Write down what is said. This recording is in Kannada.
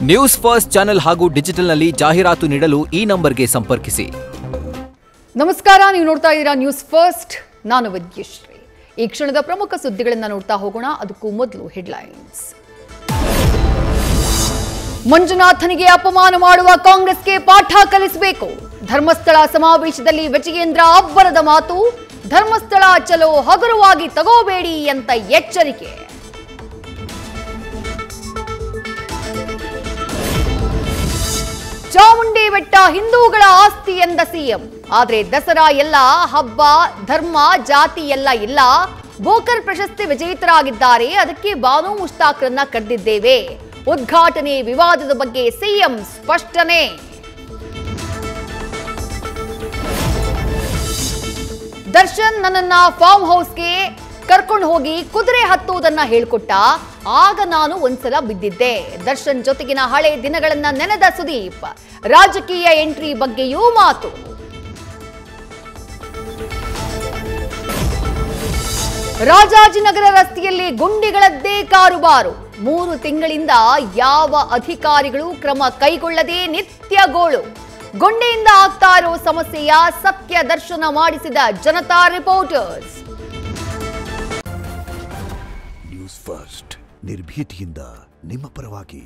ನ್ಯೂಸ್ ಫಸ್ಟ್ ಚಾನೆಲ್ ಹಾಗೂ ಡಿಜಿಟಲ್ನಲ್ಲಿ ಜಾಹೀರಾತು ನೀಡಲು ಈ ನಂಬರ್ಗೆ ಸಂಪರ್ಕಿಸಿ. ನಮಸ್ಕಾರ, ನೀವು ನೋಡ್ತಾ ಇದ್ದೀರಾ ನ್ಯೂಸ್ ಫಸ್ಟ್. ನಾನು ವಿದ್ಯಶ್ರೀ. ಈ ಕ್ಷಣದ ಪ್ರಮುಖ ಸುದ್ದಿಗಳನ್ನು ನೋಡ್ತಾ ಹೋಗೋಣ. ಅದಕ್ಕೂ ಮೊದಲು ಹೆಡ್ಲೈನ್ಸ್. ಮಂಜುನಾಥನಿಗೆ ಅಪಮಾನ ಮಾಡುವ ಕಾಂಗ್ರೆಸ್ಗೆ ಪಾಠ ಕಲಿಸಬೇಕು. ಧರ್ಮಸ್ಥಳ ಸಮಾವೇಶದಲ್ಲಿ ವಿಜಯೇಂದ್ರ ಅಬ್ಬರದ ಮಾತು. ಧರ್ಮಸ್ಥಳ ಚಲೋ ಹಗುರವಾಗಿ ತಗೋಬೇಡಿ ಅಂತ ಎಚ್ಚರಿಕೆ. ಚಾಮುಂಡಿ ಬೆಟ್ಟ ಹಿಂದೂಗಳ ಆಸ್ತಿ ಎಂದ ಸಿಎಂ. ಆದ್ರೆ ದಸರಾ ಎಲ್ಲ ಹಬ್ಬ, ಧರ್ಮ, ಜಾತಿ ಎಲ್ಲ ಇಲ್ಲ. ಬೋಕರ್ ಪ್ರಶಸ್ತಿ ವಿಜೇತರಾಗಿದ್ದಾರೆ, ಅದಕ್ಕೆ ಬಾನು ಮುಷ್ತಾಕ್ರನ್ನ ಕರೆದಿದ್ದೇವೆ. ಉದ್ಘಾಟನೆ ವಿವಾದದ ಬಗ್ಗೆ ಸಿಎಂ ಸ್ಪಷ್ಟನೆ. ದರ್ಶನ್ ನನ್ನನ್ನ ಫಾರ್ಮ್ ಹೌಸ್ಗೆ ಕರ್ಕೊಂಡು ಹೋಗಿ ಕುದುರೆ ಹತ್ತುವುದನ್ನ ಹೇಳ್ಕೊಟ್ಟ. ಆಗ ನಾನು ಒಂದ್ಸಲ ಬಿದ್ದಿದ್ದೆ. ದರ್ಶನ್ ಜೊತೆಗಿನ ಹಳೆ ದಿನಗಳನ್ನ ನೆನೆದ ಸುದೀಪ್. ರಾಜಕೀಯ ಎಂಟ್ರಿ ಬಗ್ಗೆಯೂ ಮಾತು. ರಾಜಾಜಿನಗರ ರಸ್ತೆಯಲ್ಲಿ ಗುಂಡಿಗಳದ್ದೇ ಕಾರುಬಾರು. 3 ತಿಂಗಳಿಂದ ಯಾವ ಅಧಿಕಾರಿಗಳು ಕ್ರಮ ಕೈಗೊಳ್ಳದೆ ನಿತ್ಯ ಗೋಳು. ಗುಂಡೆಯಿಂದ ಆಗ್ತಾ ಇರೋ ಸಮಸ್ಯೆಯ ಸತ್ಯ ದರ್ಶನ ಮಾಡಿಸಿದ ಜನತಾ ರಿಪೋರ್ಟರ್ಸ್. ನ್ಯೂಸ್ ಫಸ್ಟ್, ನಿರ್ಭೀತಿಯಿಂದ ನಿಮ್ಮ ಪರವಾಗಿ.